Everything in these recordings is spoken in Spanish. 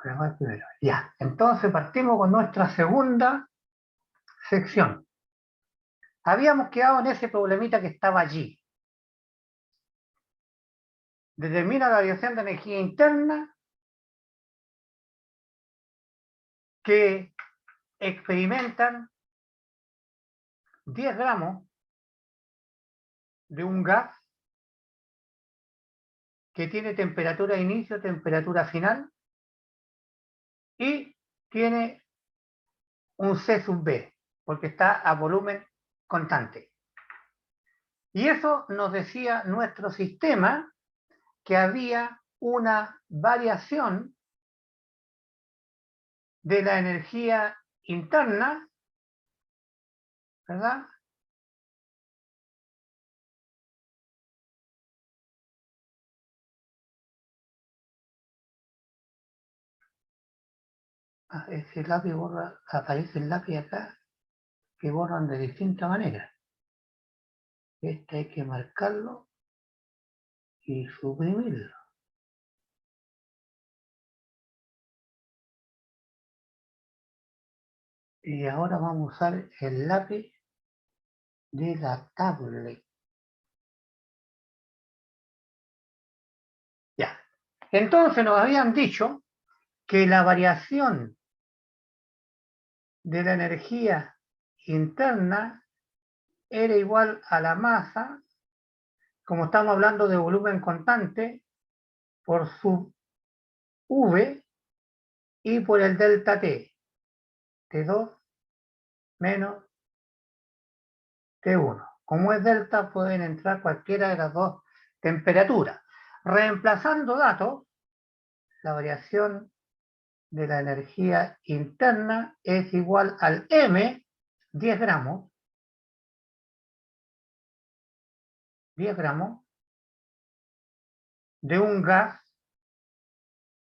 Primero. Ya, entonces partimos con nuestra segunda sección. Habíamos quedado en ese problemita que estaba allí. Determina la variación de energía interna que experimentan 10 gramos de un gas que tiene temperatura de inicio, temperatura final y tiene un C sub B, porque está a volumen constante. Y eso nos decía nuestro sistema que había una variación de la energía interna, ¿verdad? Ese lápiz borra, aparece el lápiz acá, que borran de distintas maneras. Este hay que marcarlo y suprimirlo. Y ahora vamos a usar el lápiz de la tablet. Ya. Entonces nos habían dicho que la variación de la energía interna era igual a la masa, como estamos hablando de volumen constante, por sub V y por el delta T, T2 menos T1. Como es delta, pueden entrar cualquiera de las dos temperaturas. Reemplazando datos, la variación de la energía interna es igual al M, 10 gramos, 10 gramos de un gas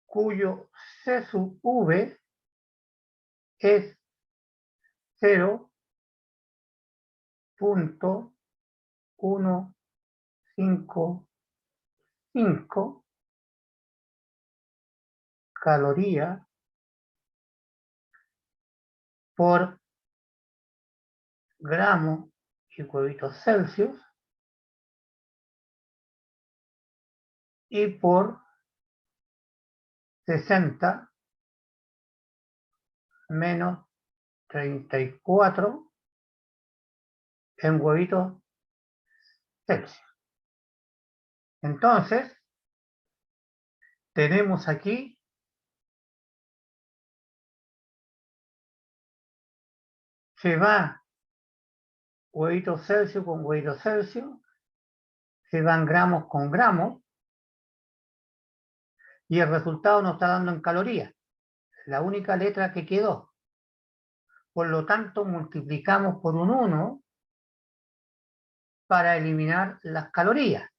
cuyo C sub V es 0.155 calorías por gramo y cubitos Celsius y por 60 menos 34 en huevitos Celsius. Entonces, tenemos aquí se va huevitos Celsius con huevitos Celsius, se van gramos con gramos y el resultado nos está dando en calorías. La única letra que quedó. Por lo tanto, multiplicamos por un 1 para eliminar las calorías.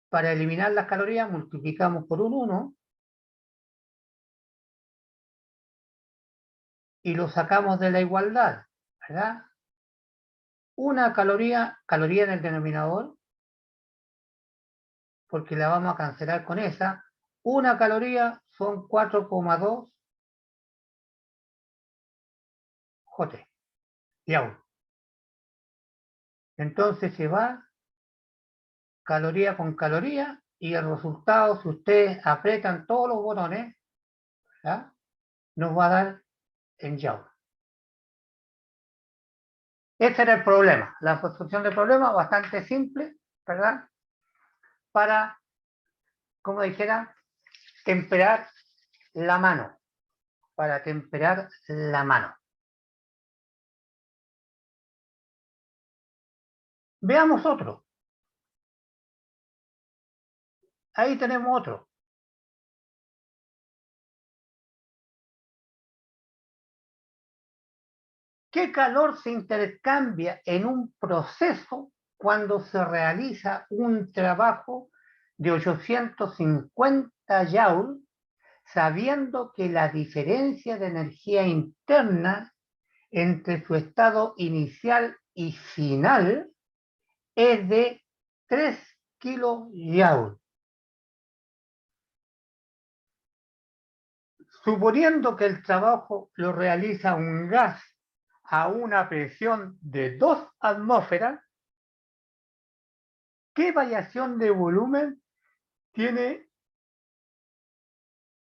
Para eliminar las calorías multiplicamos por un 1 y lo sacamos de la igualdad, ¿verdad? Una caloría en el denominador, porque la vamos a cancelar con esa. Una caloría son 4,2 J, Joule. Entonces se va caloría con caloría y el resultado, si ustedes aprietan todos los botones, ¿verdad?, nos va a dar en Joule. Ese era el problema. La solución del problema bastante simple, ¿verdad? Para, como dijera, temperar la mano. Para temperar la mano. Veamos otro. Ahí tenemos otro. ¿Qué calor se intercambia en un proceso cuando se realiza un trabajo de 850 Joule, sabiendo que la diferencia de energía interna entre su estado inicial y final es de 3 kilojoule? Suponiendo que el trabajo lo realiza un gas a una presión de 2 atmósferas, ¿qué variación de volumen tiene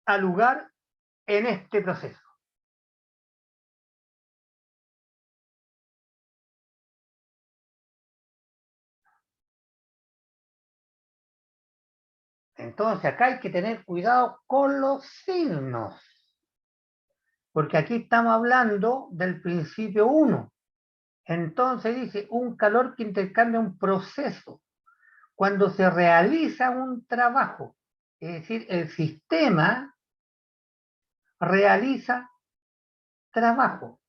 a lugar en este proceso? Entonces acá hay que tener cuidado con los signos, porque aquí estamos hablando del principio 1. Entonces dice un calor que intercambia un proceso. Cuando se realiza un trabajo, es decir, el sistema realiza trabajo,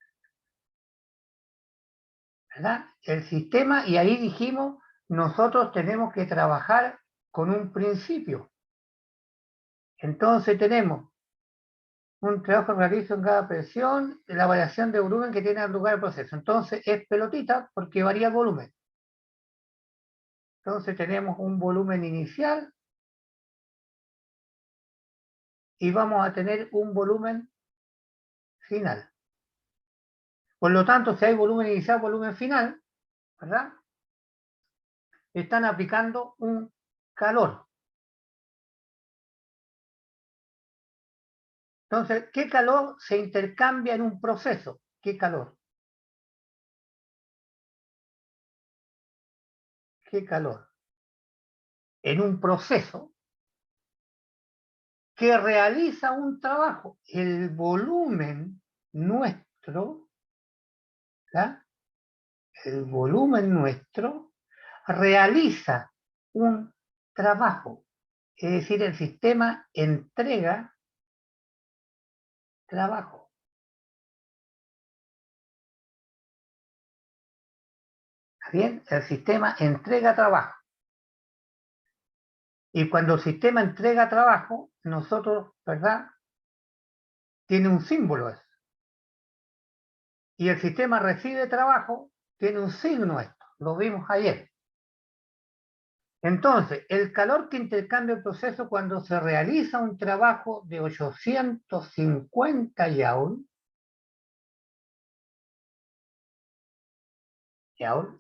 ¿verdad? El sistema, y ahí dijimos, nosotros tenemos que trabajar con un principio. Entonces tenemos un trabajo realizo en cada presión, la variación de volumen que tiene lugar el proceso. Entonces es pelotita porque varía el volumen. Entonces tenemos un volumen inicial y vamos a tener un volumen final. Por lo tanto, si hay volumen inicial, volumen final, ¿verdad? Están aplicando un calor. Entonces, ¿qué calor se intercambia en un proceso? ¿Qué calor? ¿Qué calor? En un proceso que realiza un trabajo. El volumen nuestro, ¿verdad? El volumen nuestro realiza un trabajo. Es decir, el sistema entrega trabajo. ¿Bien? El sistema entrega trabajo. Y cuando el sistema entrega trabajo, nosotros, ¿verdad? Tiene un símbolo eso. Y el sistema recibe trabajo, tiene un signo esto. Lo vimos ayer. Entonces, el calor que intercambia el proceso cuando se realiza un trabajo de 850 joule,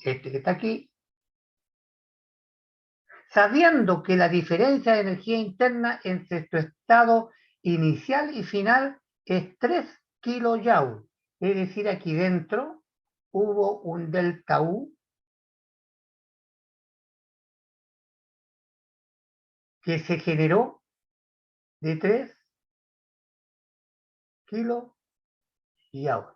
este que está aquí, sabiendo que la diferencia de energía interna entre su estado inicial y final es 3 kilojoules. Es decir, aquí dentro hubo un delta U que se generó de 3 kilojoules.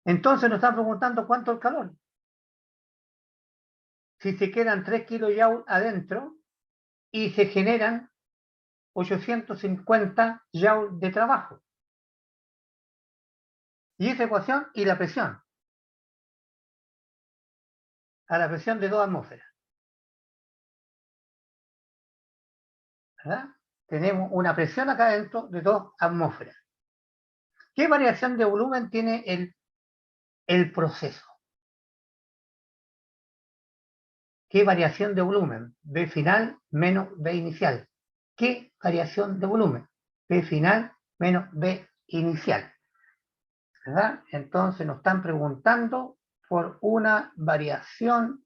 Entonces nos están preguntando cuánto es el calor. Si se quedan 3 kilojoules adentro y se generan 850 joules de trabajo. Y esa ecuación y la presión, a la presión de 2 atmósferas. ¿Verdad? Tenemos una presión acá adentro de 2 atmósferas. ¿Qué variación de volumen tiene el proceso? ¿Qué variación de volumen? B final menos B inicial. ¿Qué variación de volumen? B final menos B inicial. ¿Verdad? Entonces nos están preguntando por una variación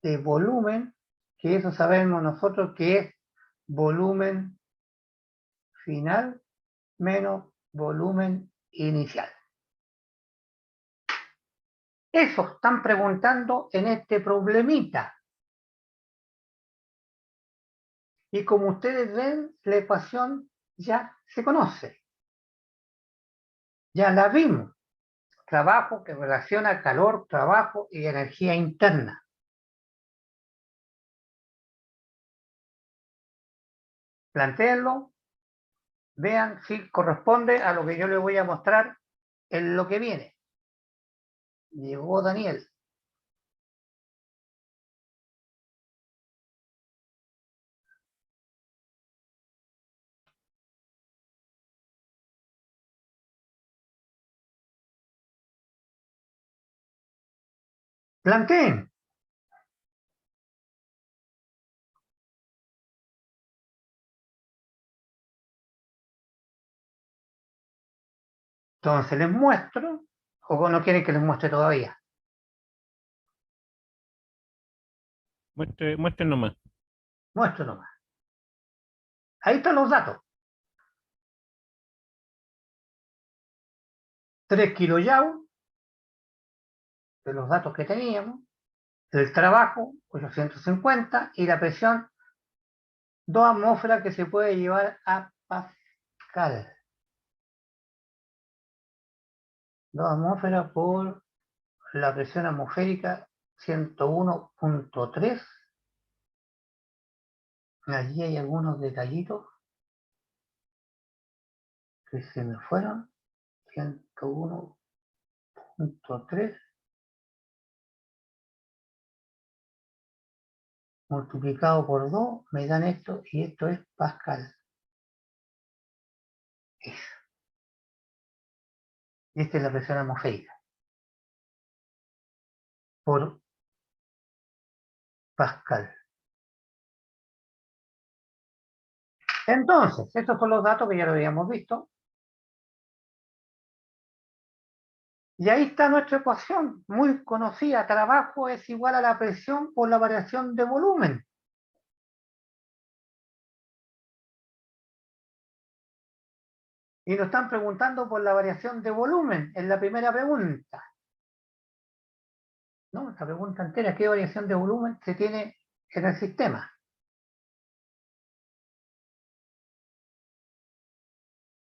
de volumen, que eso sabemos nosotros que es volumen final menos volumen inicial. Eso están preguntando en este problemita. Y como ustedes ven, la ecuación ya se conoce. Ya la vimos. Trabajo que relaciona calor, trabajo y energía interna. Plantéenlo, vean si corresponde a lo que yo les voy a mostrar en lo que viene. Llegó Daniel. Planteen. Entonces les muestro, o no quieren que les muestre todavía. Muestre nomás. Muestro nomás. Ahí están los datos. 3 kilojoules de los datos que teníamos, el trabajo 850 y la presión 2 atmósferas que se puede llevar a Pascal. 2 atmósferas por la presión atmosférica 101.3. Allí hay algunos detallitos que se me fueron. 101.3 multiplicado por 2 me dan esto, y esto es Pascal. Eso. Y esta es la presión atmosférica por Pascal. Entonces, estos son los datos que ya lo habíamos visto. Y ahí está nuestra ecuación, muy conocida. Trabajo es igual a la presión por la variación de volumen. Y nos están preguntando por la variación de volumen en la primera pregunta. ¿No? Esta pregunta entera, ¿qué variación de volumen se tiene en el sistema?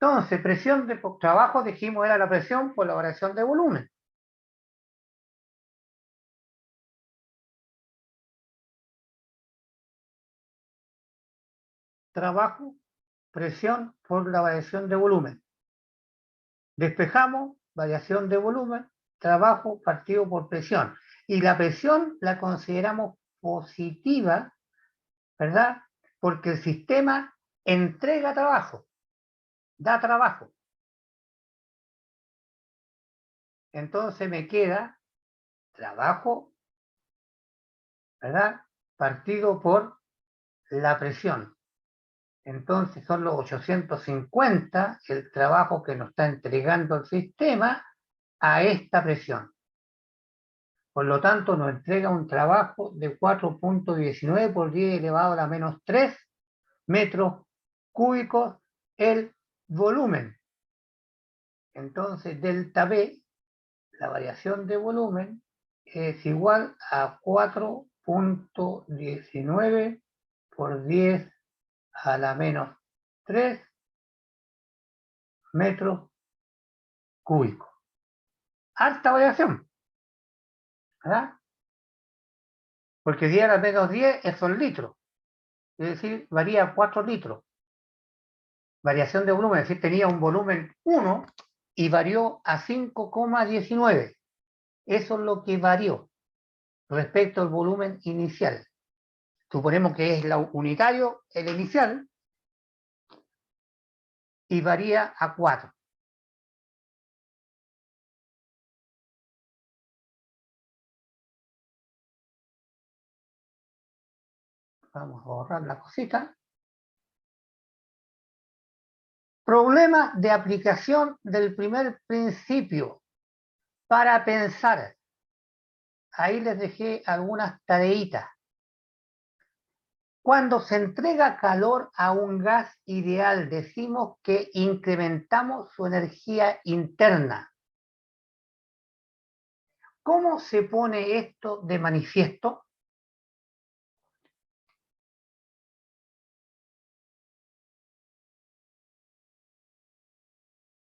Entonces, presión de trabajo, dijimos, era la presión por la variación de volumen. Trabajo, presión por la variación de volumen. Despejamos, variación de volumen, trabajo partido por presión. Y la presión la consideramos positiva, ¿verdad? Porque el sistema entrega trabajo, da trabajo. Entonces me queda trabajo, ¿verdad? Partido por la presión. Entonces son los 850 el trabajo que nos está entregando el sistema a esta presión. Por lo tanto, nos entrega un trabajo de 4.19 por 10 elevado a la menos 3 metros cúbicos el volumen. Entonces, delta B, la variación de volumen, es igual a 4.19 por 10 a la menos 3 metros cúbicos. Alta variación, ¿verdad? Porque 10 a la menos 10 son litros, es decir, varía 4 litros. Variación de volumen, es decir, tenía un volumen 1 y varió a 5,19. Eso es lo que varió respecto al volumen inicial. Suponemos que es la unitario, el inicial, y varía a 4. Vamos a borrar la cosita. Problema de aplicación del primer principio. Para pensar, ahí les dejé algunas tareitas. Cuando se entrega calor a un gas ideal, decimos que incrementamos su energía interna. ¿Cómo se pone esto de manifiesto?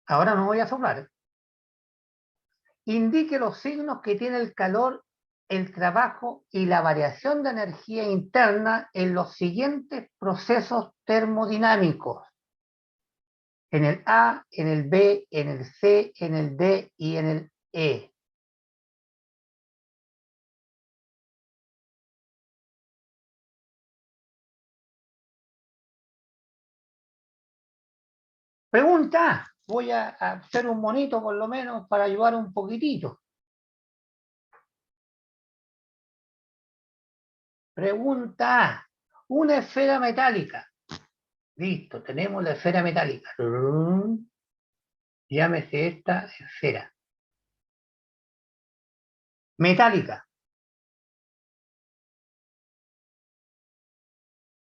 Ahora no voy a soplar. Indique los signos que tiene el calor, el trabajo y la variación de energía interna en los siguientes procesos termodinámicos. En el A, en el B, en el C, en el D y en el E. Pregunta, voy a hacer un monito por lo menos para ayudar un poquitito. Pregunta, una esfera metálica. Listo, tenemos la esfera metálica. Llámese esta esfera. Metálica.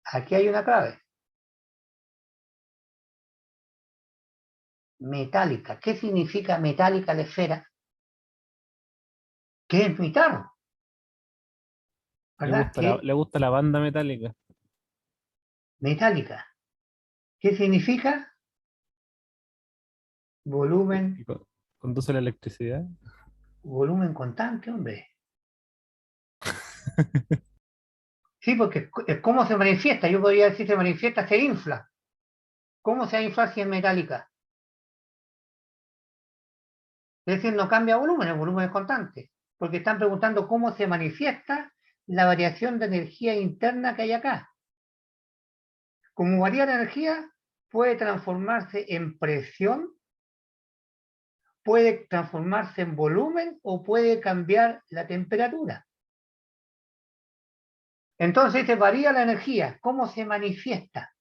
Aquí hay una clave. Metálica. ¿Qué significa metálica la esfera? Que es metal, ¿verdad? Que Le gusta la banda metálica. metálica. ¿Qué significa? Volumen, Que conduce la electricidad. volumen constante, hombre. Sí, porque ¿cómo se manifiesta? Yo podría decir se manifiesta, se infla. ¿Cómo se infla si es metálica? Es decir, no cambia volumen, el volumen es constante. Porque están preguntando cómo se manifiesta la variación de energía interna que hay acá. Como varía la energía, puede transformarse en presión, puede transformarse en volumen o puede cambiar la temperatura. Entonces se varía la energía. ¿Cómo se manifiesta?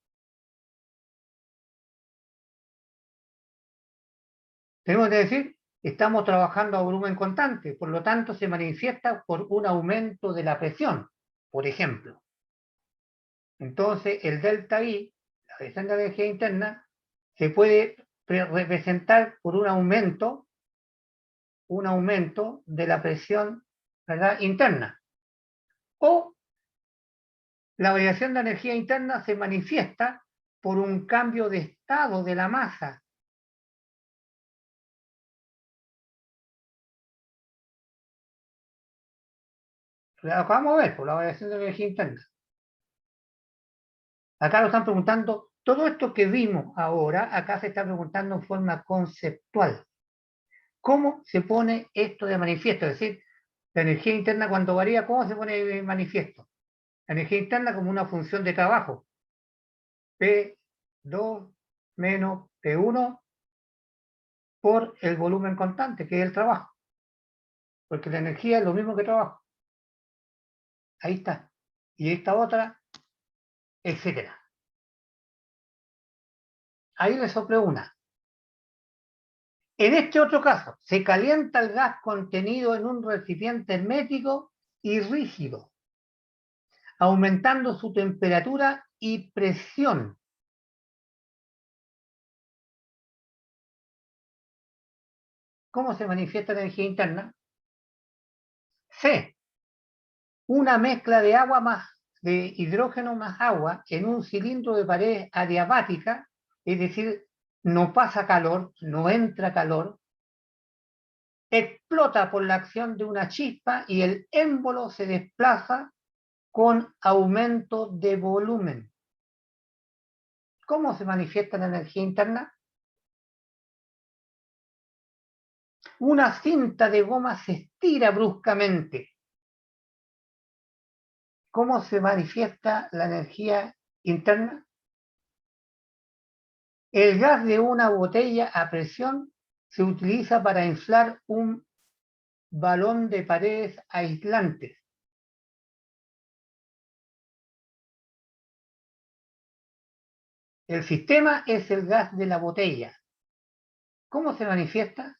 Tenemos que decir, estamos trabajando a volumen constante, por lo tanto se manifiesta por un aumento de la presión, por ejemplo. Entonces el delta I, la variación de energía interna, se puede representar por un aumento de la presión, ¿verdad?, interna. O la variación de energía interna se manifiesta por un cambio de estado de la masa. Lo acabamos de ver por la variación de energía interna. Acá lo están preguntando, todo esto que vimos ahora, acá se está preguntando en forma conceptual. ¿Cómo se pone esto de manifiesto? Es decir, la energía interna cuando varía, ¿cómo se pone de manifiesto? La energía interna como una función de trabajo. P2 menos P1 por el volumen constante, que es el trabajo. Porque la energía es lo mismo que trabajo. Ahí está. Y esta otra, etcétera. Ahí le soplé una. En este otro caso, se calienta el gas contenido en un recipiente hermético y rígido, aumentando su temperatura y presión. ¿Cómo se manifiesta la energía interna? C. Una mezcla de agua de hidrógeno más agua en un cilindro de pared adiabática, es decir, no pasa calor, no entra calor, explota por la acción de una chispa y el émbolo se desplaza con aumento de volumen. ¿Cómo se manifiesta la energía interna? Una cinta de goma se estira bruscamente. ¿Cómo se manifiesta la energía interna? El gas de una botella a presión se utiliza para inflar un balón de paredes aislantes. El sistema es el gas de la botella. ¿Cómo se manifiesta?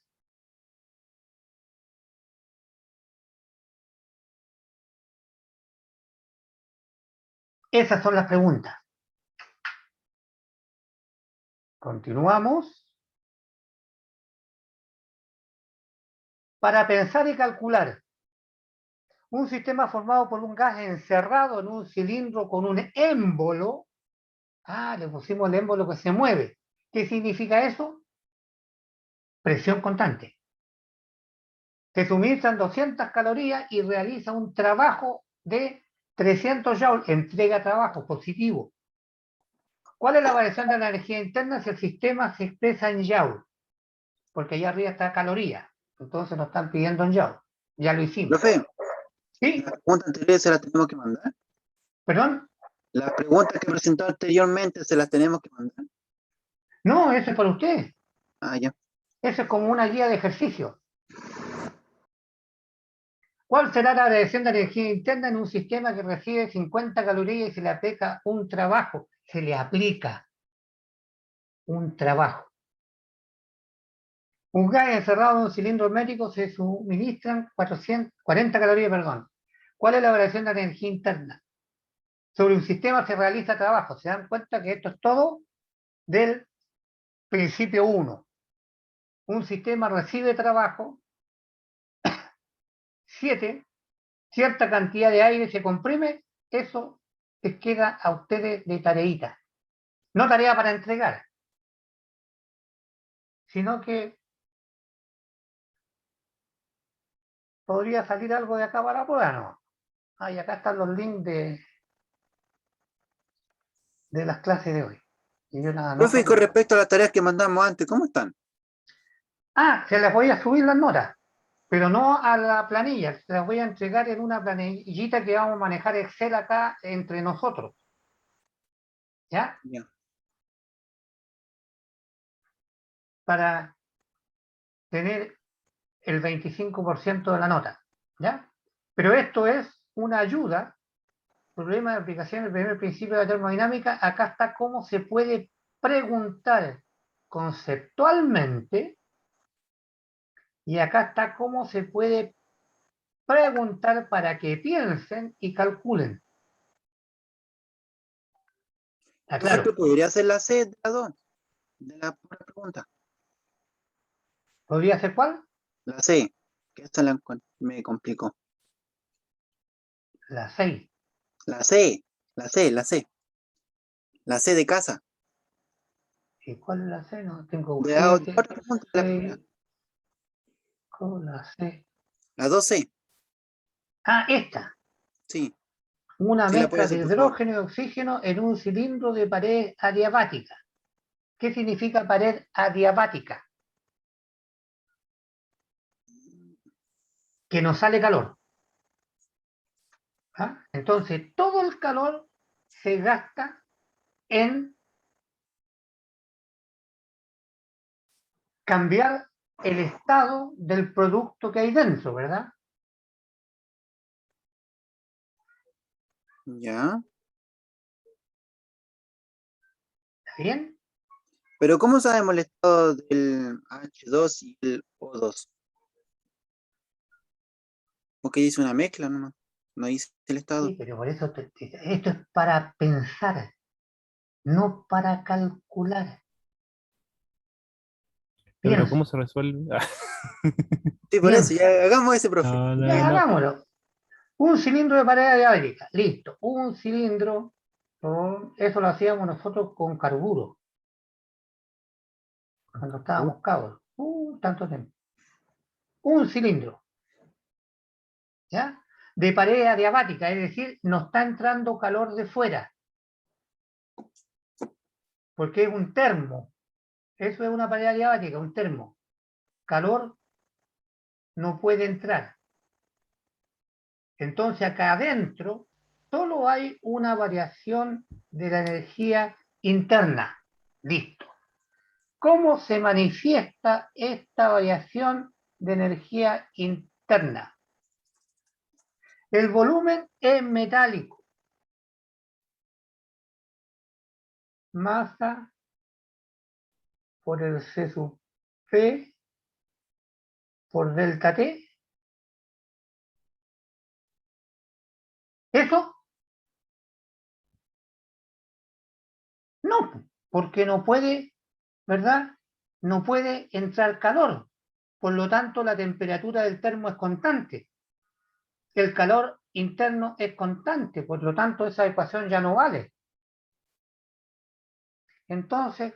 Esas son las preguntas. Continuamos. Para pensar y calcular un sistema formado por un gas encerrado en un cilindro con un émbolo. Le pusimos el émbolo que se mueve. ¿Qué significa eso? Presión constante. Se suministran 200 calorías y realiza un trabajo de 300 joules, entrega trabajo positivo. ¿Cuál es la variación de la energía interna si el sistema se expresa en joules? Porque allá arriba está caloría, entonces nos están pidiendo en joules. Ya lo hicimos. Profe, ¿Sí? las preguntas anteriores se las tenemos que mandar. ¿Perdón? Las preguntas que presentó anteriormente se las tenemos que mandar. No, eso es para usted. Ya. Eso es como una guía de ejercicio. ¿Cuál será la variación de energía interna en un sistema que recibe 50 calorías y se le aplica un trabajo? Se le aplica un trabajo. Un gas encerrado en un cilindro hermético se suministran 40 calorías, perdón. ¿Cuál es la variación de la energía interna? Sobre un sistema se realiza trabajo. Se dan cuenta que esto es todo del principio 1. Un sistema recibe trabajo, 7, cierta cantidad de aire se comprime, eso les queda a ustedes de tareita. No tarea para entregar, sino que podría salir algo de acá para afuera, ¿no? Ah, y acá están los links de las clases de hoy. Y yo nada, Profe, y con respecto a las tareas que mandamos antes, ¿cómo están? Ah, se les voy a subir las notas, pero no a la planilla, se las voy a entregar en una planillita que vamos a manejar Excel acá entre nosotros. ¿Ya? Ya. Para tener el 25% de la nota. ¿Ya? Pero esto es una ayuda. Problema de aplicación del primer principio de la termodinámica. Acá está cómo se puede preguntar conceptualmente y acá está cómo se puede preguntar para que piensen y calculen. ¿Está Profe, claro? ¿podría hacer la C de las dos? De la pura pregunta. ¿Podría ser cuál? La C, que esta me complicó. La 6. La C, la C, la C. La C de casa. ¿Y cuál es la C? No tengo De la 7, otra pregunta, de la primera. 6, con la C. La 2C, Ah, esta. sí. Una Sí, la puede mezcla hacer, de por favor. hidrógeno y oxígeno en un cilindro de pared adiabática. ¿Qué significa pared adiabática? Que no sale calor. ¿Ah? Entonces, todo el calor se gasta en cambiar el estado del producto que hay dentro, ¿verdad? Ya. ¿Está bien? Pero ¿cómo sabemos el estado del H2 y el O2? Porque dice una mezcla, ¿no? No dice el Sí, estado. pero por eso esto es para pensar, no para calcular. Pero ¿cómo Piensa, se resuelve? Sí, por eso, piensa. ya hagamos ese, profe. No, no, Ya no. hagámoslo. Un cilindro de pared diabética, listo. Un cilindro, eso lo hacíamos nosotros con carburo, cuando estábamos cabros. Tanto tiempo. Un cilindro, ¿ya? De pared adiabática, es decir, no está entrando calor de fuera, porque es un termo. Eso es una pared adiabática, un termo. Calor no puede entrar. Entonces acá adentro solo hay una variación de la energía interna. Listo. ¿Cómo se manifiesta esta variación de energía interna? El volumen es metálico. Masa por el C sub P por delta T. ¿Eso? No, porque no puede, ¿verdad? No puede entrar calor. Por lo tanto, la temperatura del termo es constante. El calor interno es constante, por lo tanto, esa ecuación ya no vale. Entonces,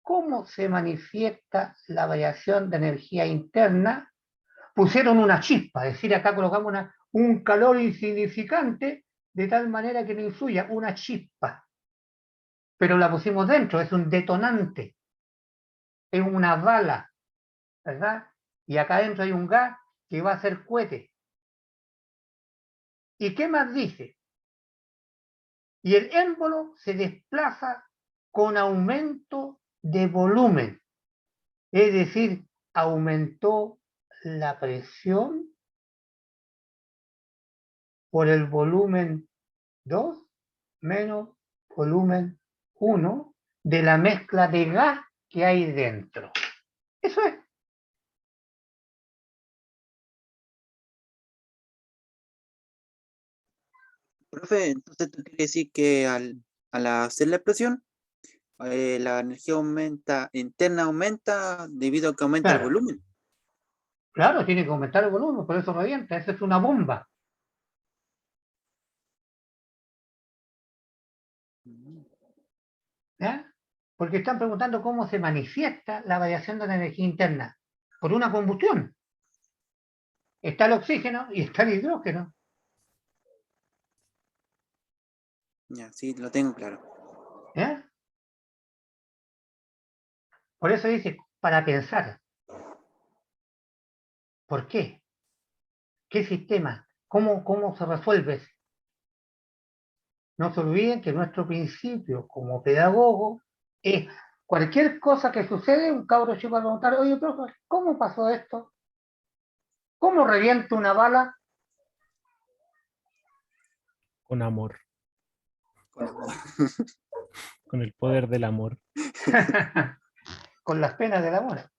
¿cómo se manifiesta la variación de energía interna? Pusieron una chispa, es decir, acá colocamos un calor insignificante de tal manera que no influya, una chispa. Pero la pusimos dentro, es un detonante, es una bala, ¿verdad? Y acá dentro hay un gas que va a ser cohete. ¿Y qué más dice? Y el émbolo se desplaza con aumento de volumen, es decir, aumentó la presión por el volumen 2 menos volumen 1 de la mezcla de gas que hay dentro. Eso es. Profe, entonces tú quieres decir que al hacer la explosión, la energía interna aumenta debido a que aumenta el Claro, volumen. claro, tiene que aumentar el volumen, por eso revienta, eso es una bomba. Mm. ¿Ya? Porque están preguntando cómo se manifiesta la variación de la energía interna. Por una combustión. Está el oxígeno y está el hidrógeno. Ya, sí, lo tengo claro. ¿Ya? Por eso dice, para pensar. ¿Por qué? ¿Qué sistema? ¿Cómo se resuelve? No se olviden que nuestro principio como pedagogo es cualquier cosa que sucede, un cabro chico va a preguntar, oye, profe, ¿cómo pasó esto? ¿Cómo revienta una bala? Con amor, Con amor. con el poder del amor. Con las penas del amor.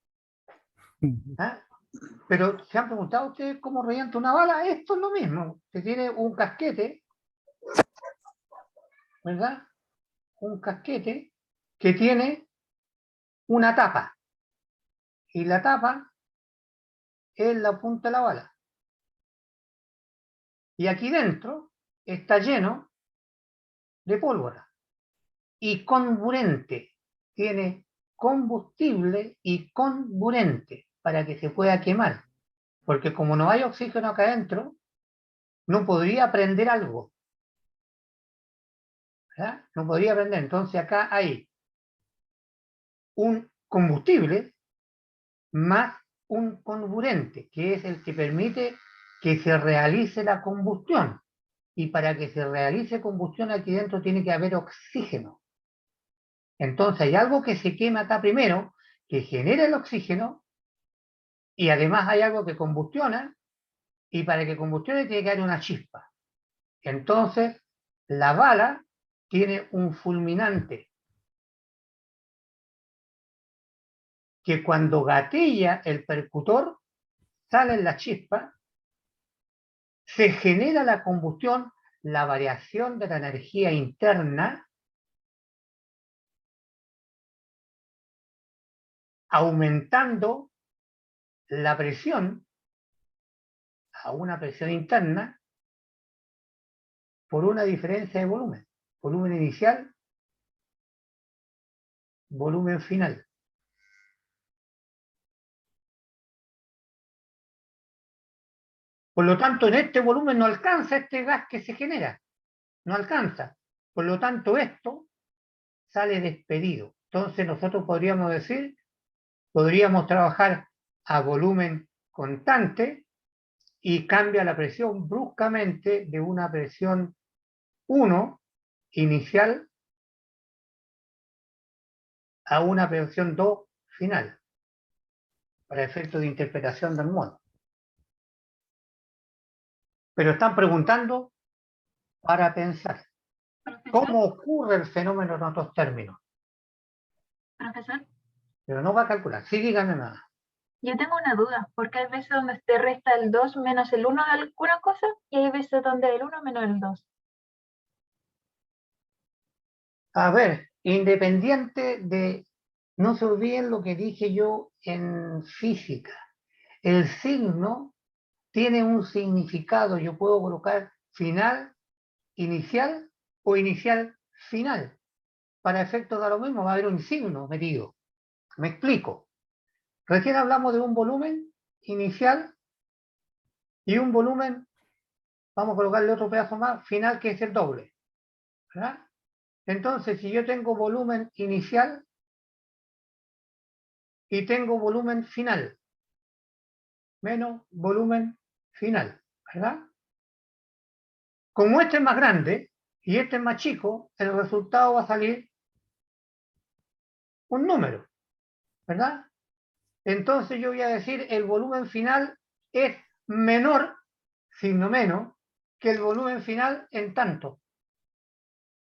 ¿Ah? Pero ¿se han preguntado ustedes cómo revienta una bala? Esto es lo mismo. Se tiene un casquete, ¿verdad? Un casquete que tiene una tapa. Y la tapa es la punta de la bala. Y aquí dentro está lleno de pólvora. Y comburente. Tiene combustible y comburente para que se pueda quemar. Porque como no hay oxígeno acá adentro, no podría prender algo. ¿Verdad? No podría prender. Entonces acá hay un combustible más un comburente, que es el que permite que se realice la combustión. Y para que se realice combustión aquí dentro tiene que haber oxígeno. Entonces hay algo que se quema acá primero, que genera el oxígeno, y además hay algo que combustiona, y para que combustione tiene que haber una chispa. Entonces, la bala tiene un fulminante que cuando gatilla el percutor, salen las chispas, se genera la combustión, la variación de la energía interna, aumentando la presión a una presión interna por una diferencia de volumen. Volumen inicial, volumen final. Por lo tanto, en este volumen no alcanza este gas que se genera. No alcanza. Por lo tanto, esto sale despedido. Entonces, nosotros podríamos decir, podríamos trabajar a volumen constante y cambia la presión bruscamente de una presión 1 inicial a una presión 2 final, para efecto de interpretación del modo. Pero están preguntando para pensar. Profesor, ¿Cómo ocurre el fenómeno en otros términos? profesor, Pero no va a calcular. Sí, díganme nada. yo tengo una duda, porque hay veces donde te resta el 2 menos el 1 de alguna cosa y hay veces donde el 1 menos el 2. A ver, independiente de... No se olviden lo que dije yo en física. El signo tiene un significado. Yo puedo colocar final, inicial o inicial, final. Para efectos da lo mismo, va a haber un signo metido. Me explico. Recién hablamos de un volumen inicial y un volumen, vamos a colocarle otro pedazo más, final, que es el doble. ¿Verdad? Entonces, si yo tengo volumen inicial y tengo volumen final, menos volumen final, ¿verdad? Como este es más grande y este es más chico, el resultado va a salir un número, ¿verdad? Entonces yo voy a decir el volumen final es menor, signo menos, que el volumen final en tanto.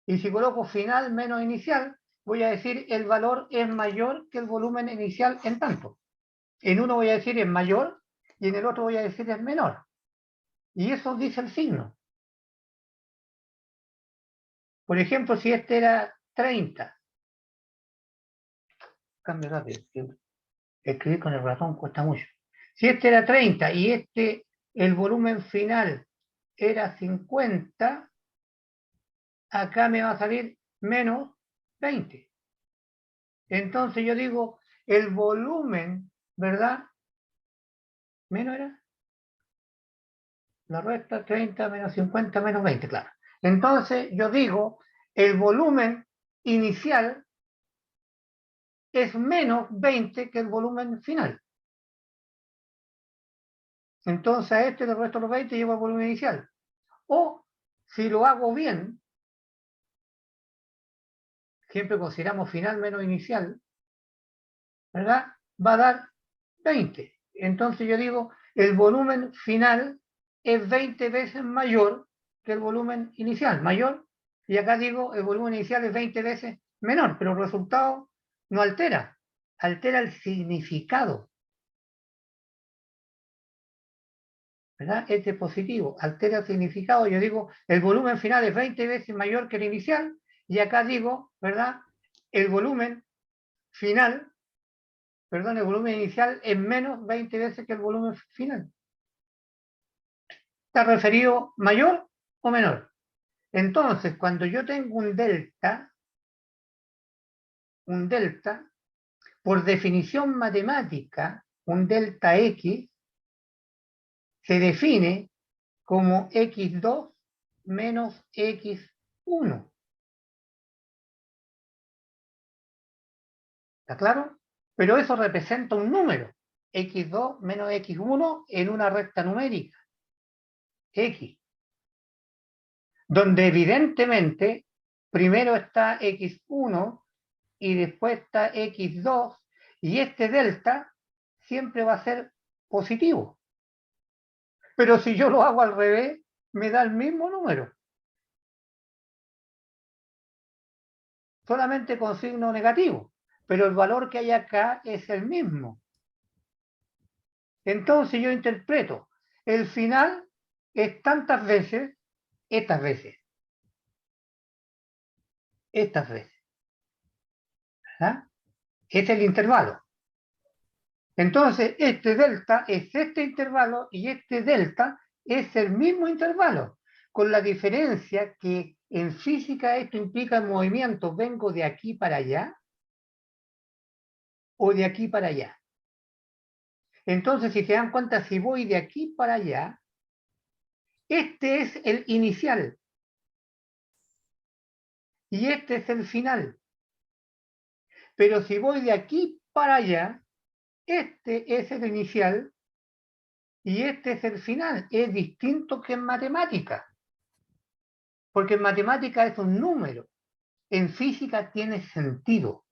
Y si coloco final menos inicial, voy a decir el valor es mayor que el volumen inicial en tanto. En uno voy a decir es mayor y en el otro voy a decir es menor. Y eso dice el signo. Por ejemplo, si este era 30, cambio rápido, escribir con el ratón cuesta mucho. Si este era 30 y el volumen final era 50, acá me va a salir menos 20. Entonces yo digo, el volumen, ¿verdad? Menos era la recta 30 menos 50 menos 20, claro. Entonces yo digo, el volumen inicial es menos 20 que el volumen final. Entonces a este le resto los 20 y llevo el volumen inicial. O si lo hago bien, siempre consideramos final menos inicial, ¿verdad? Va a dar 20. Entonces yo digo, el volumen final es 20 veces mayor que el volumen inicial, mayor, y acá digo, el volumen inicial es 20 veces menor, pero el resultado no altera, altera el significado, ¿verdad? Este es positivo, altera el significado, yo digo, el volumen final es 20 veces mayor que el inicial, y acá digo, ¿verdad? El volumen final, perdón, el volumen inicial es menos 20 veces que el volumen final. ¿Está referido mayor o menor? Entonces, cuando yo tengo un delta, por definición matemática, un delta X se define como X2 menos X1. ¿Está claro? Pero eso representa un número, X2 menos X1 en una recta numérica, X, donde evidentemente primero está X1 y después está X2, y este delta siempre va a ser positivo. Pero si yo lo hago al revés, me da el mismo número. Solamente con signo negativo, pero el valor que hay acá es el mismo. Entonces yo interpreto, el final es tantas veces, estas veces. ¿Verdad? Es el intervalo. Entonces, este delta es este intervalo y este delta es el mismo intervalo, con la diferencia que en física esto implica el movimiento, vengo de aquí para allá o de aquí para allá. Entonces, si se dan cuenta, si voy de aquí para allá, este es el inicial y este es el final. Pero si voy de aquí para allá, este es el inicial y este es el final. Es distinto que en matemática. Porque en matemática es un número. En física tiene sentido.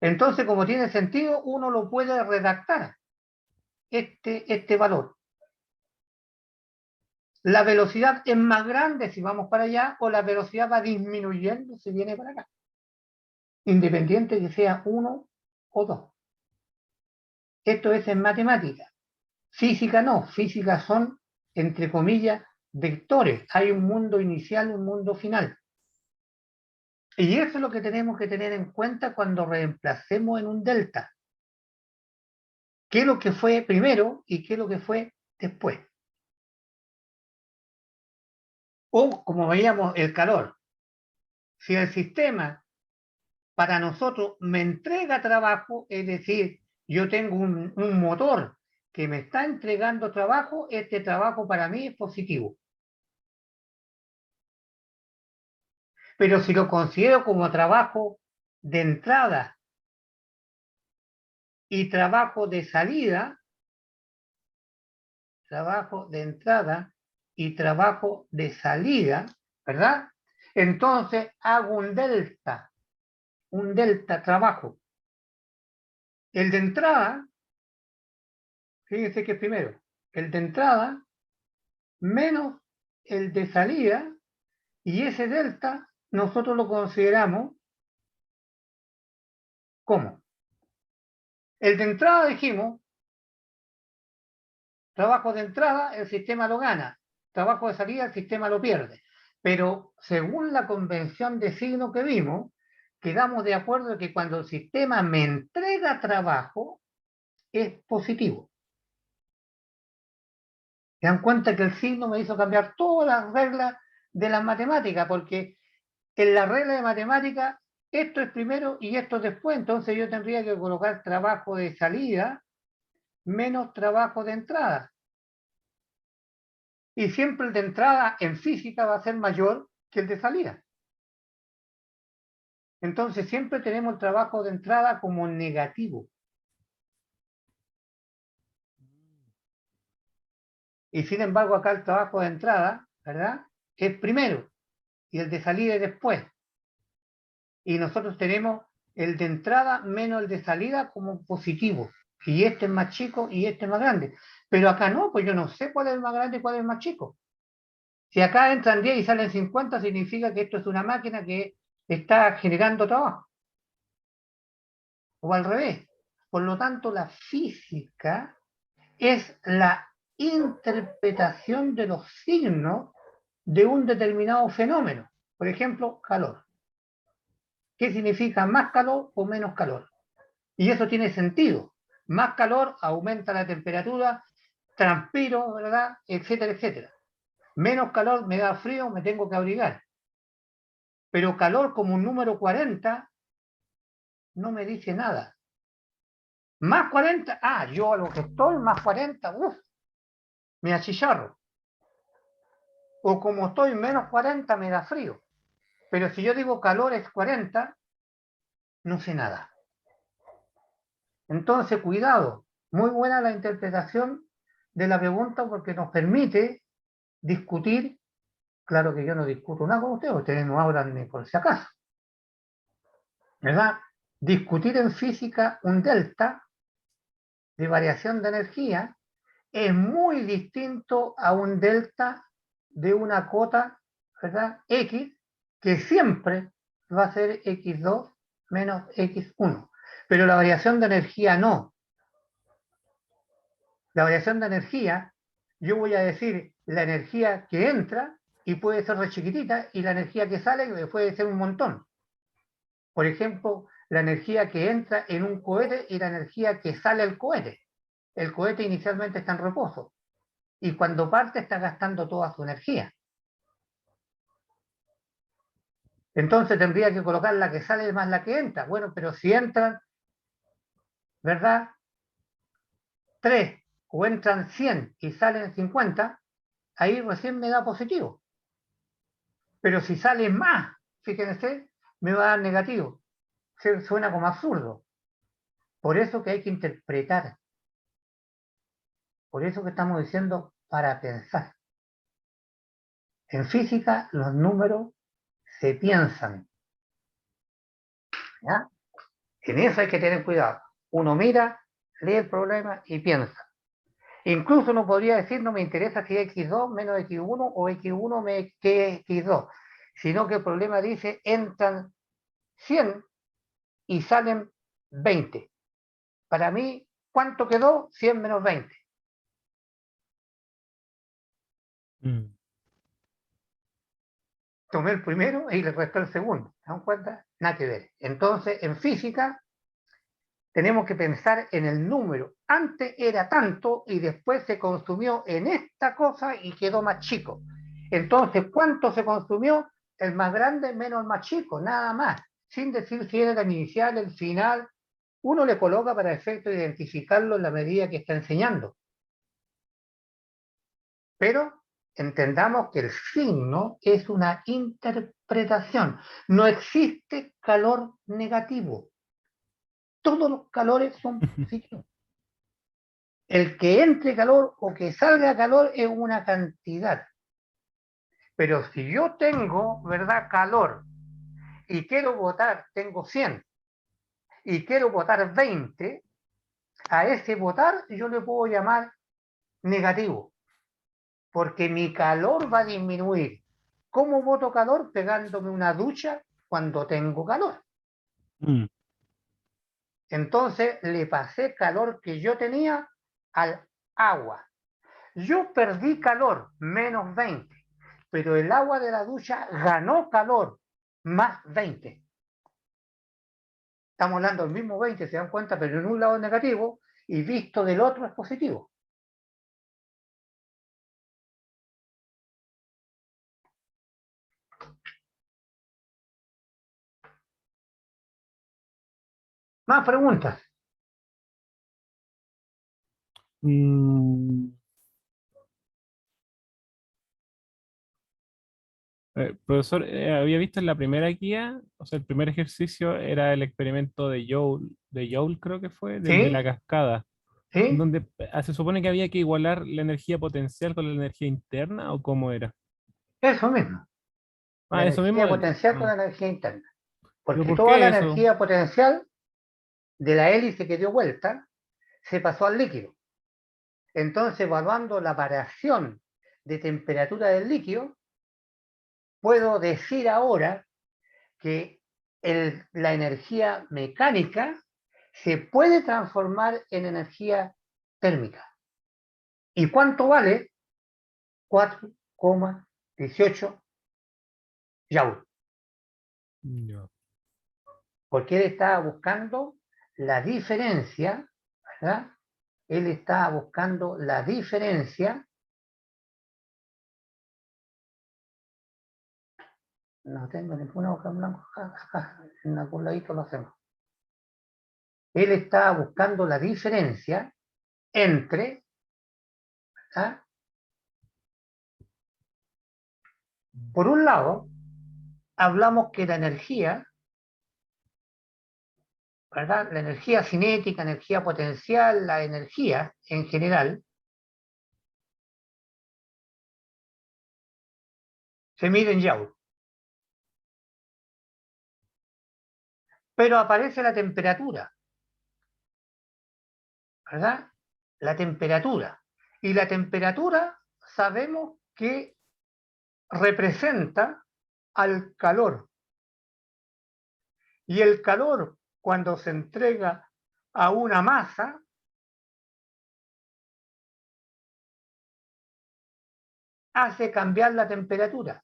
Entonces, como tiene sentido, uno lo puede redactar, este valor. La velocidad es más grande si vamos para allá o la velocidad va disminuyendo si viene para acá. Independiente que sea 1 o 2. Esto es en matemática. Física no. Física son, entre comillas, vectores. Hay un mundo inicial, un mundo final. Y eso es lo que tenemos que tener en cuenta cuando reemplacemos en un delta. ¿Qué es lo que fue primero y qué es lo que fue después? O, como veíamos, el calor. Si el sistema para nosotros me entrega trabajo, es decir, yo tengo un motor que me está entregando trabajo, este trabajo para mí es positivo. Pero si lo considero como trabajo de entrada y trabajo de salida, ¿verdad? Entonces hago un delta trabajo. El de entrada, fíjense que es primero, el de entrada menos el de salida, y ese delta nosotros lo consideramos como el de entrada. Dijimos, trabajo de entrada el sistema lo gana, trabajo de salida el sistema lo pierde. Pero según la convención de signo que vimos, quedamos de acuerdo que cuando el sistema me entrega trabajo, es positivo. Se dan cuenta que el signo me hizo cambiar todas las reglas de las matemáticas, porque en la regla de matemáticas esto es primero y esto es después, entonces yo tendría que colocar trabajo de salida menos trabajo de entrada. Y siempre el de entrada en física va a ser mayor que el de salida. Entonces siempre tenemos el trabajo de entrada como negativo. Y sin embargo acá el trabajo de entrada, ¿verdad?, es primero y el de salida es después. Y nosotros tenemos el de entrada menos el de salida como positivo. Y este es más chico y este es más grande. Pero acá no, pues yo no sé cuál es el más grande y cuál es el más chico. Si acá entran 10 y salen 50, significa que esto es una máquina que está generando trabajo. O al revés. Por lo tanto, la física es la interpretación de los signos de un determinado fenómeno. Por ejemplo, calor. ¿Qué significa más calor o menos calor? Y eso tiene sentido. Más calor aumenta la temperatura, transpiro, ¿verdad?, etcétera, etcétera. Menos calor me da frío, me tengo que abrigar. Pero calor como un número 40 no me dice nada. Más 40, yo a lo que estoy, más 40, me achicharro. O como estoy menos 40, me da frío. Pero si yo digo calor es 40, no sé nada. Entonces, cuidado. Muy buena la interpretación de la pregunta porque nos permite discutir. Claro que yo no discuto nada con ustedes no hablan ni por si acaso. ¿Verdad? Discutir en física un delta de variación de energía es muy distinto a un delta de una cota, ¿verdad?, X, que siempre va a ser X2 menos X1. Pero la variación de energía no. La variación de energía, yo voy a decir la energía que entra y puede ser re chiquitita y la energía que sale puede ser un montón. Por ejemplo, la energía que entra en un cohete y la energía que sale del cohete. El cohete inicialmente está en reposo y cuando parte está gastando toda su energía. Entonces tendría que colocar la que sale más la que entra. Bueno, pero si entran, ¿verdad?, 3 o entran 100 y salen 50, ahí recién me da positivo. Pero si sale más, fíjense, me va a dar negativo. Suena como absurdo. Por eso que hay que interpretar. Por eso que estamos diciendo para pensar. En física los números se piensan. ¿Ya? En eso hay que tener cuidado. Uno mira, lee el problema y piensa. Incluso uno podría decir, no me interesa si X2 menos X1 o X1 que X2, sino que el problema dice, entran 100 y salen 20. Para mí, ¿cuánto quedó? 100 menos 20. Tomé el primero y le resté el segundo. ¿Se dan cuenta? Nada que ver. Entonces, en física, tenemos que pensar en el número. Antes era tanto y después se consumió en esta cosa y quedó más chico. Entonces, ¿cuánto se consumió? El más grande menos el más chico, nada más. Sin decir si era el inicial, el final. Uno le coloca para efecto identificarlo en la medida que está enseñando. Pero entendamos que el signo es una interpretación. No existe calor negativo. Todos los calores son positivos. El que entre calor o que salga calor es una cantidad. Pero si yo tengo, ¿verdad?, calor y quiero botar, tengo 100 y quiero botar 20, a ese botar yo le puedo llamar negativo, porque mi calor va a disminuir. ¿Cómo boto calor? Pegándome una ducha cuando tengo calor. Entonces le pasé calor que yo tenía al agua. Yo perdí calor, menos 20, pero el agua de la ducha ganó calor, más 20. Estamos hablando del mismo 20, se dan cuenta, pero en un lado es negativo y visto del otro es positivo. Más preguntas. Mm, profesor, había visto en la primera guía, o sea, el primer ejercicio era el experimento de Joule creo que fue, del de la ¿Sí? cascada, ¿Sí? donde se supone que había que igualar la energía potencial con la energía interna, ¿o cómo era? Eso mismo. La Ah, eso mismo. energía potencial con Ah, la energía interna. ¿pero Porque por toda la qué eso? energía potencial de la hélice que dio vuelta se pasó al líquido. Entonces, evaluando la variación de temperatura del líquido, puedo decir ahora que la energía mecánica se puede transformar en energía térmica. ¿Y cuánto vale? 4,18 Joule. Ya. Porque él estaba buscando la diferencia, ¿verdad? Él estaba buscando la diferencia. No tengo ninguna hoja en blanco, en algún ladito lo hacemos. Él estaba buscando la diferencia entre, ¿verdad? Por un lado, hablamos que la energía, ¿verdad? La energía cinética, energía potencial, la energía en general, se mide en Joule. Pero aparece la temperatura, ¿verdad? La temperatura. Y la temperatura sabemos que representa al calor. Y el calor, cuando se entrega a una masa, hace cambiar la temperatura.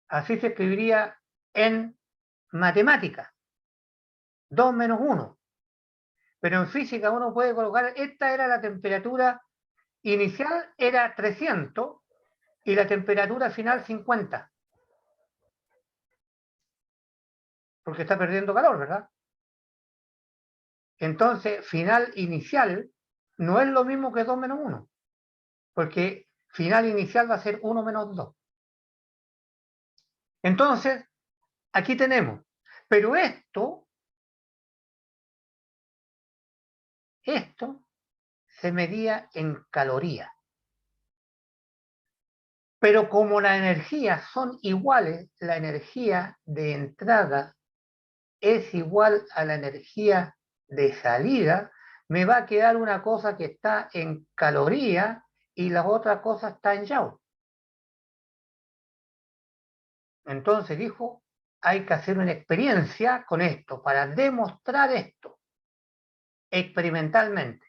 Así se escribiría en matemática. 2 menos 1. Pero en física uno puede colocar, esta era la temperatura inicial, era 300 y la temperatura final 50. Porque está perdiendo calor, ¿verdad? Entonces, final inicial no es lo mismo que 2 menos 1. Porque final inicial va a ser 1 menos 2. Entonces, aquí tenemos. Pero esto se medía en calorías. Pero como las energías son iguales, la energía de entrada es igual a la energía de salida, me va a quedar una cosa que está en caloría y la otra cosa está en Joule. Entonces dijo, hay que hacer una experiencia con esto para demostrar esto experimentalmente.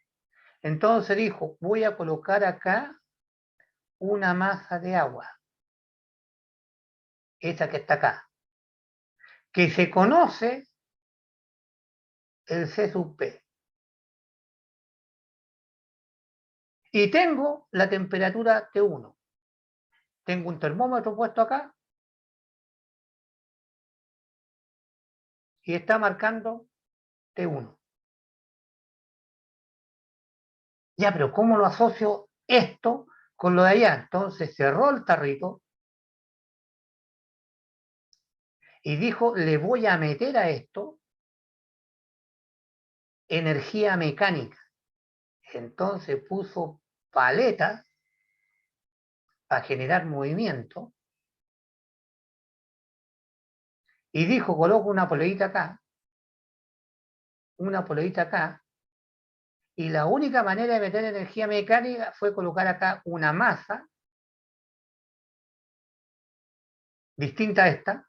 Entonces dijo, voy a colocar acá una masa de agua, esa que está acá, que se conoce el C sub P. Y tengo la temperatura T1. Tengo un termómetro puesto acá y está marcando T1. Ya, pero ¿cómo lo asocio esto con lo de allá? Entonces cerró el tarrito y dijo, le voy a meter a esto energía mecánica. Entonces puso paletas para generar movimiento y dijo, coloco una polerita acá, y la única manera de meter energía mecánica fue colocar acá una masa distinta a esta,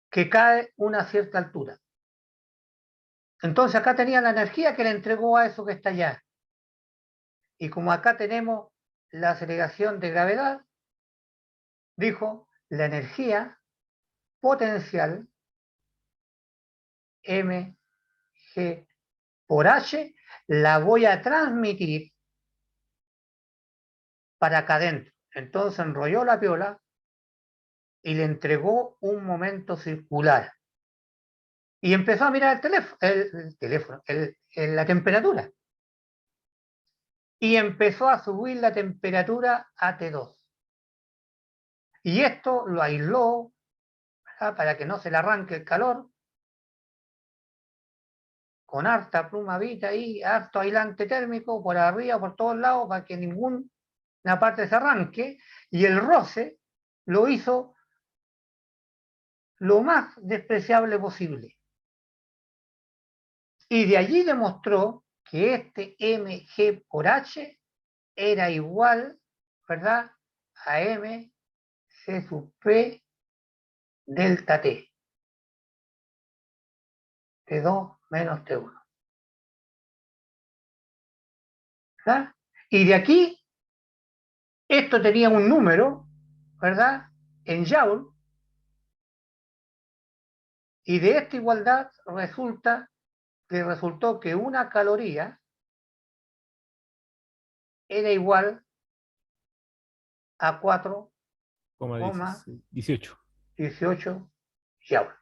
que cae a una cierta altura. Entonces acá tenía la energía que le entregó a eso que está allá. Y como acá tenemos la aceleración de gravedad, dijo, la energía potencial mg por h la voy a transmitir para acá adentro. Entonces enrolló la piola y le entregó un momento circular. Y empezó a mirar la temperatura. Y empezó a subir la temperatura a T2. Y esto lo aisló, ¿verdad?, para que no se le arranque el calor, con harta pluma vita y harto aislante térmico por arriba, por todos lados, para que ninguna parte se arranque. Y el roce lo hizo lo más despreciable posible. Y de allí demostró que este mg por h era igual, ¿verdad?, a mc sub p delta t, T2 menos T1. ¿Verdad? Y de aquí, esto tenía un número, ¿verdad?, en Joule, y de esta igualdad resultó que una caloría era igual a 4,18. 4,18 Joule.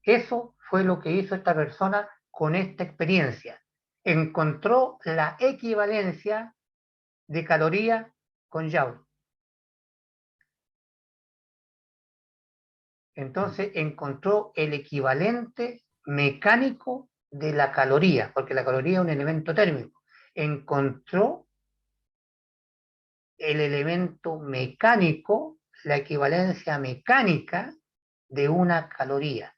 Eso fue lo que hizo esta persona con esta experiencia. Encontró la equivalencia de caloría con Joule. Entonces encontró el equivalente mecánico de la caloría, porque la caloría es un elemento térmico. Encontró el elemento mecánico, la equivalencia mecánica de una caloría.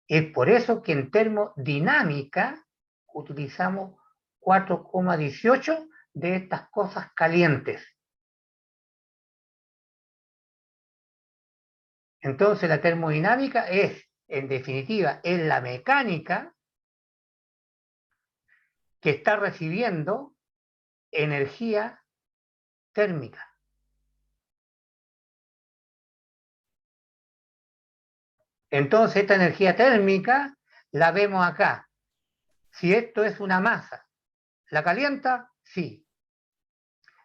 Es por eso que en termodinámica utilizamos 4,18 de estas cosas calientes. Entonces la termodinámica es, en definitiva, es la mecánica que está recibiendo energía térmica. Entonces esta energía térmica la vemos acá. Si esto es una masa, ¿la calienta? Sí.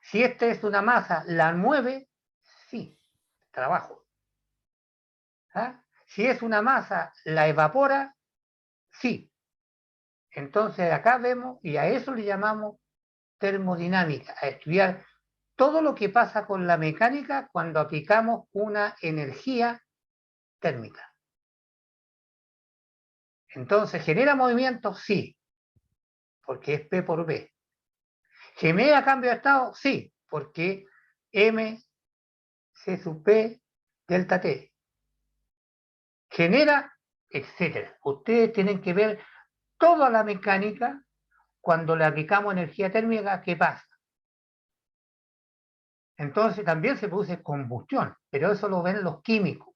Si esta es una masa, ¿la mueve? Sí. Trabajo. ¿Ah? Si es una masa, ¿la evapora? Sí. Entonces acá vemos, y a eso le llamamos termodinámica, a estudiar todo lo que pasa con la mecánica cuando aplicamos una energía térmica. Entonces, ¿genera movimiento? Sí, porque es P por B. ¿Genera cambio de estado? Sí, porque M C sub P delta T. Genera, etcétera. Ustedes tienen que ver toda la mecánica cuando le aplicamos energía térmica, ¿qué pasa? Entonces también se produce combustión, pero eso lo ven los químicos.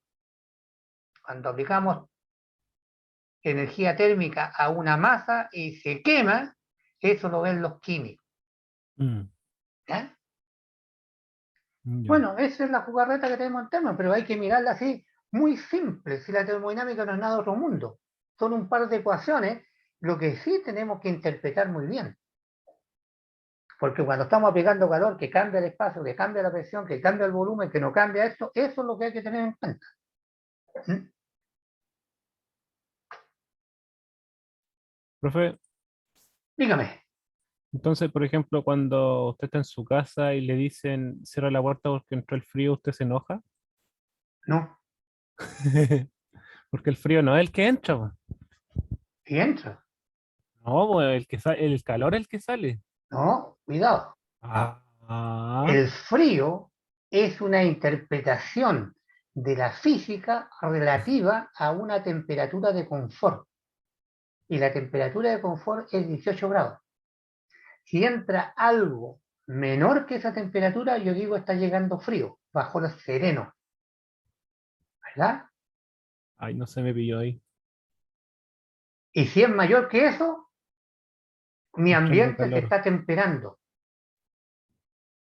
Cuando aplicamos energía térmica a una masa y se quema, eso lo ven los químicos. ¿Ya? Ya. Bueno, esa es la jugarreta que tenemos en tema, pero hay que mirarla así, muy simple. Si la termodinámica no es nada de otro mundo, son un par de ecuaciones, lo que sí tenemos que interpretar muy bien. Porque cuando estamos aplicando calor, que cambia el espacio, que cambia la presión, que cambia el volumen, que no cambia esto, eso es lo que hay que tener en cuenta. ¿Mm? Profe, Dígame. entonces, por ejemplo, cuando usted está en su casa y le dicen cierra la puerta porque entró el frío, ¿usted se enoja? No, Porque el frío no es el que entra, po. si entra. No, po, el calor es el que sale. No, cuidado. Ah, El frío es una interpretación de la física relativa a una temperatura de confort. Y la temperatura de confort es 18 grados. Si entra algo menor que esa temperatura, yo digo está llegando frío, bajo el sereno. ¿Verdad? ay, no se me pilló ahí. Y si es mayor que eso, mi Entrando ambiente se calor. está temperando.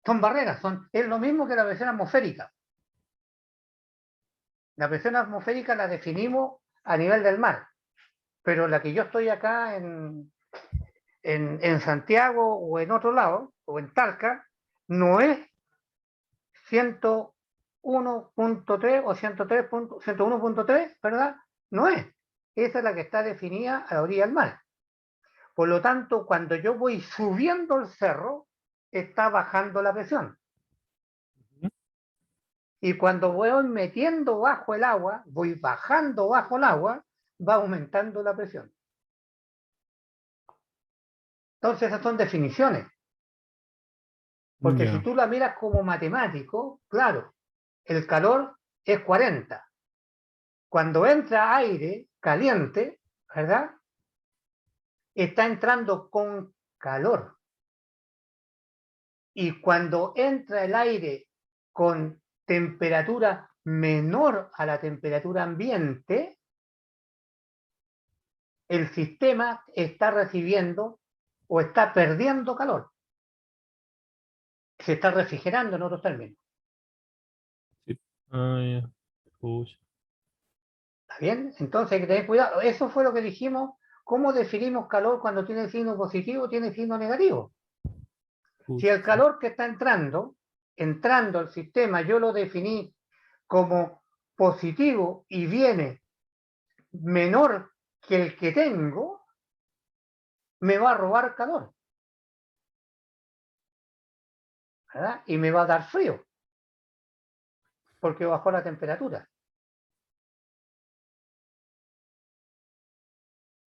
Son barreras, es lo mismo que la presión atmosférica. La presión atmosférica la definimos a nivel del mar, pero la que yo estoy acá en Santiago o en otro lado, o en Talca, no es 101.3 o 101.3, ¿verdad? No es. Esa es la que está definida a la orilla del mar. Por lo tanto, cuando yo voy subiendo el cerro, está bajando la presión. Ujú. Y cuando voy metiendo bajo el agua, voy bajando bajo el agua, va aumentando la presión. Entonces, esas son definiciones. Porque Ya. si tú la miras como matemático, claro, el calor es 40. Cuando entra aire caliente, ¿verdad? Está entrando con calor. Y cuando entra el aire con temperatura menor a la temperatura ambiente, el sistema está recibiendo o está perdiendo calor. Se está refrigerando en otros términos. Sí. Ah, ya. Pucha. ¿Está bien? Entonces hay que tener cuidado. Eso fue lo que dijimos. ¿Cómo definimos calor cuando tiene signo positivo o tiene signo negativo? Si el Pucha. calor que está entrando al sistema, yo lo definí como positivo y viene menor que el que tengo, me va a robar calor, ¿verdad? Y me va a dar frío, porque bajó la temperatura.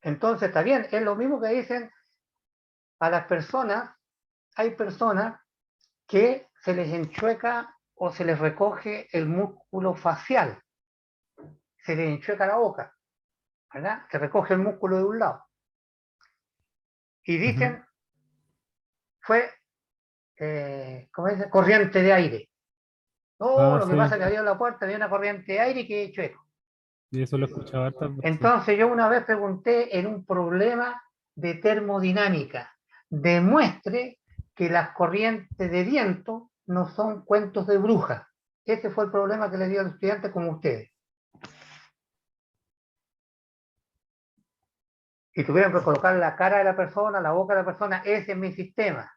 Entonces, está bien, es lo mismo que dicen a las personas, hay personas que se les enchueca o se les recoge el músculo facial, se les enchueca la boca, ¿verdad? Se recoge el músculo de un lado. Y Ujú. dicen, fue, ¿cómo dice? Corriente de aire. No, Ah, lo que sí. pasa es que había la puerta, había una corriente de aire y quedé chueco. Y eso lo he escuchado hartas veces. Entonces yo una vez pregunté en un problema de termodinámica, demuestre que las corrientes de viento no son cuentos de brujas. Ese fue el problema que le dio a los estudiantes como ustedes. Y tuvieron que colocar la cara de la persona, la boca de la persona, ese es mi sistema,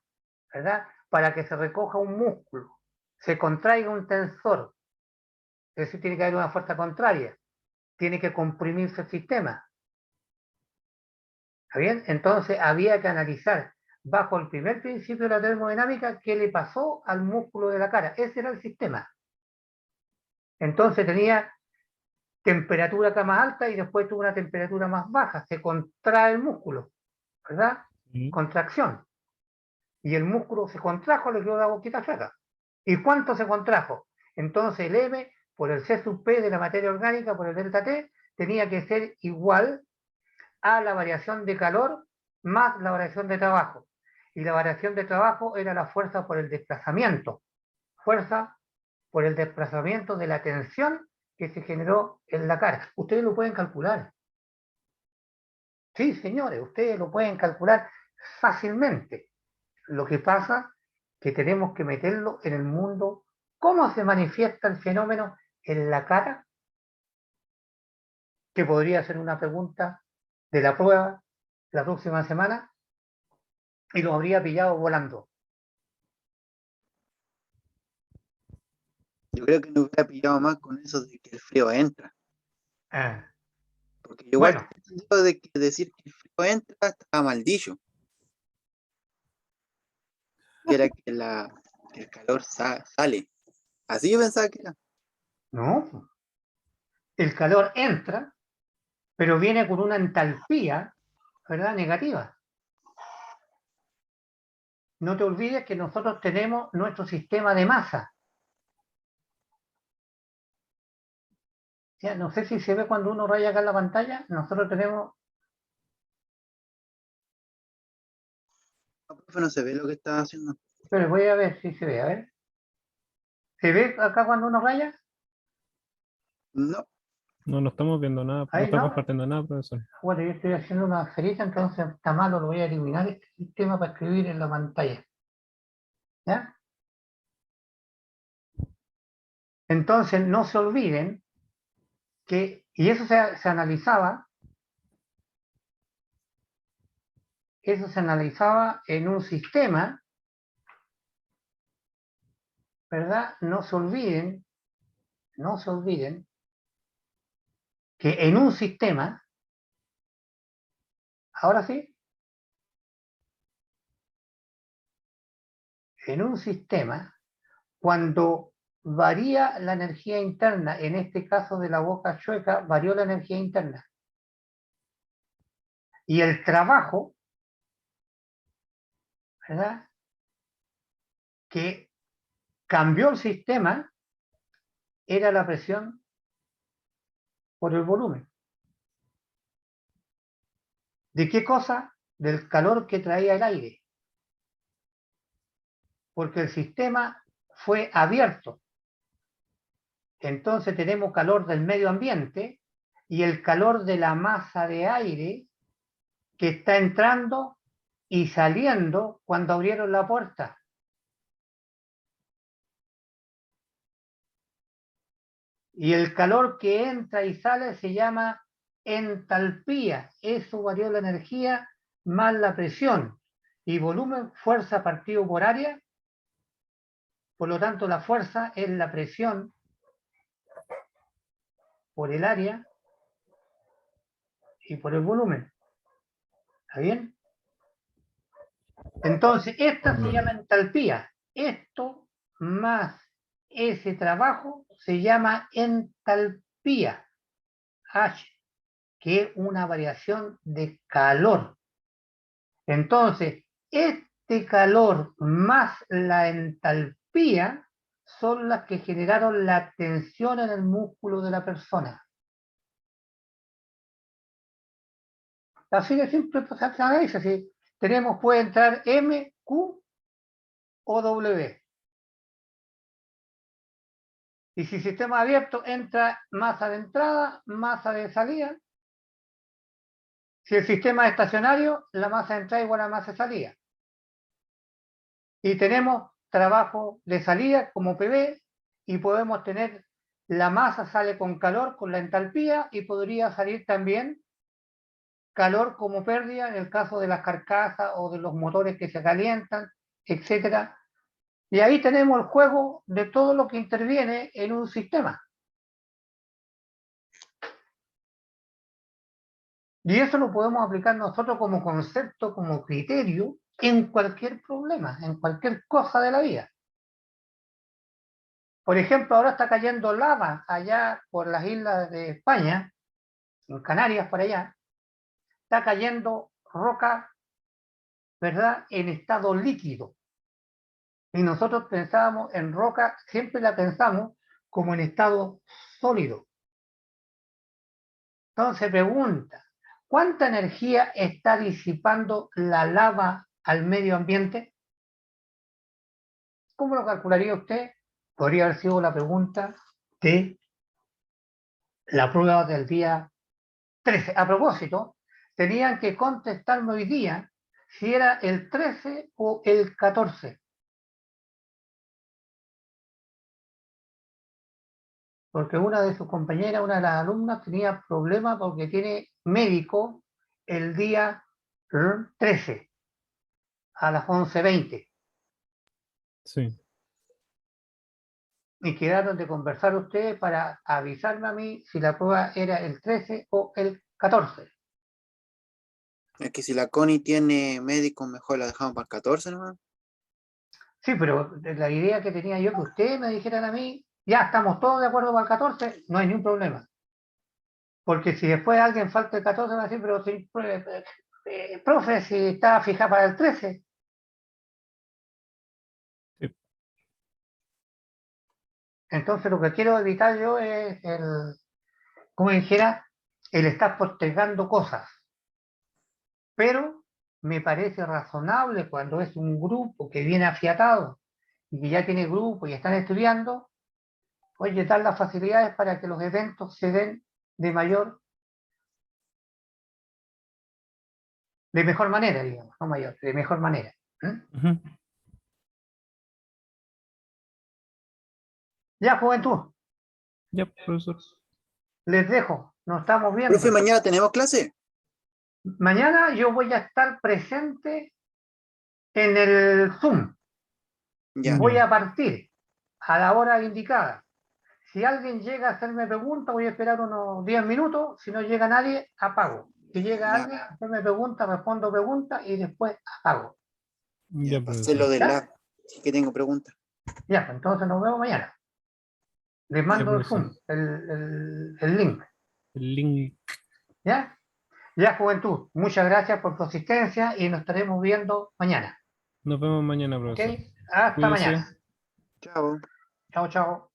¿verdad? Para que se recoja un músculo, se contraiga un tensor, es decir, tiene que haber una fuerza contraria, tiene que comprimirse el sistema. ¿Está bien? Entonces había que analizar bajo el primer principio de la termodinámica qué le pasó al músculo de la cara. Ese era el sistema. Entonces tenía temperatura acá más alta y después tuvo una temperatura más baja. Se contrae el músculo, ¿verdad? Sí. Contracción. Y el músculo se contrajo, le quedó la boquita chueca. ¿Y cuánto se contrajo? Entonces el M por el C sub P de la materia orgánica por el delta T tenía que ser igual a la variación de calor más la variación de trabajo. Y la variación de trabajo era la fuerza por el desplazamiento. Fuerza por el desplazamiento de la tensión que se generó en la cara. Ustedes lo pueden calcular. Sí, señores, ustedes lo pueden calcular fácilmente. Lo que pasa es que tenemos que meterlo en el mundo. ¿Cómo se manifiesta el fenómeno en la cara? Que podría ser una pregunta de la prueba la próxima semana y lo habría pillado volando. Yo creo que nos hubiera pillado más con eso de que el frío entra. Ah, Porque igual bueno, tengo entendido de que decir que el frío entra estaba mal dicho. Que era que el calor sale. Así yo pensaba que era. no. El calor entra, pero viene con una entalpía, ¿verdad? Negativa. No te olvides que nosotros tenemos nuestro sistema de masa. Ya, no sé si se ve cuando uno raya acá en la pantalla. Nosotros tenemos. No, profe, no se ve lo que estaba haciendo. Pero voy a ver si se ve. A ver. ¿Se ve acá cuando uno raya? No, No, no estamos viendo nada, no Ahí está no. compartiendo nada, profesor. Bueno, yo estoy haciendo una ferita, entonces está malo, lo voy a eliminar este sistema para escribir en la pantalla. ¿Ya? Entonces, no se olviden que, y eso se analizaba en un sistema, ¿verdad? No se olviden que en un sistema, ahora sí, en un sistema, cuando varía la energía interna, en este caso de la boca chueca, varió la energía interna. Y el trabajo, ¿verdad? Que cambió el sistema era la presión por el volumen. ¿De qué cosa? Del calor que traía el aire. Porque el sistema fue abierto. Entonces tenemos calor del medio ambiente y el calor de la masa de aire que está entrando y saliendo cuando abrieron la puerta. Y el calor que entra y sale se llama entalpía. Eso varió la energía más la presión. Y volumen, fuerza partido por área. Por lo tanto, la fuerza es la presión por el área y por el volumen. ¿Está bien? Entonces, esta se llama entalpía. Esto más ese trabajo se llama entalpía. H, que es una variación de calor. Entonces, este calor más la entalpía son las que generaron la tensión en el músculo de la persona. Así de simple, pues se analiza. Si tenemos, puede entrar M, Q o W. Y si sistema abierto, entra masa de entrada, masa de salida. Si el sistema es estacionario, la masa de entrada igual a masa de salida. Y tenemos trabajo de salida como PV y podemos tener la masa sale con calor, con la entalpía, y podría salir también calor como pérdida en el caso de las carcasas o de los motores que se calientan, etcétera. Y ahí tenemos el juego de todo lo que interviene en un sistema. Y eso lo podemos aplicar nosotros como concepto, como criterio, en cualquier problema, en cualquier cosa de la vida. Por ejemplo, ahora está cayendo lava allá por las islas de España, en Canarias, por allá. Está cayendo roca, ¿verdad?, en estado líquido. Y nosotros pensábamos en roca, siempre la pensamos como en estado sólido. Entonces se pregunta, ¿cuánta energía está disipando la lava al medio ambiente? ¿Cómo lo calcularía usted? Podría haber sido la pregunta de la prueba del día 13. A propósito, tenían que contestarme hoy día si era el 13 o el 14. Porque una de sus compañeras, una de las alumnas, tenía problemas porque tiene médico el día 13 a las 11:20. Sí. Y quedaron de conversar ustedes para avisarme a mí si la prueba era el 13 o el 14. Es que si la Connie tiene médico, mejor la dejamos para el 14 nomás. Sí, pero la idea que tenía yo que ustedes me dijeran a mí, ya estamos todos de acuerdo para el 14, no hay ningún problema. Porque si después alguien falta el 14, va a decir, pero si, profe, si está fijada para el 13. Sí. Entonces lo que quiero evitar yo es como dijera, el estar postergando cosas. Pero me parece razonable cuando es un grupo que viene afiatado y que ya tiene grupo y están estudiando, oye, dar las facilidades para que los eventos se den de mejor manera, digamos, no mayor, de mejor manera. Ujú. Ya, juventud, Ya, profesor. les dejo, nos estamos viendo. Profe, mañana tenemos clase. Mañana yo voy a estar presente en el Zoom. Ya. Voy a partir a la hora indicada. Si alguien llega a hacerme preguntas, voy a esperar unos 10 minutos. Si no llega nadie, apago. Si llega Ya. alguien a hacerme preguntas, respondo preguntas y después apago. Ya, Ya, para hacer lo profesor. del ¿Ya? lab. Sí que tengo preguntas. Ya, pues entonces nos vemos mañana. Les mando el profesor. Zoom, el link. El link. ¿Ya? Ya, juventud, muchas gracias por tu asistencia y nos estaremos viendo mañana. Nos vemos mañana, ¿Ok? profesor. Hasta Cuídese. mañana. Chao. Chao, chao.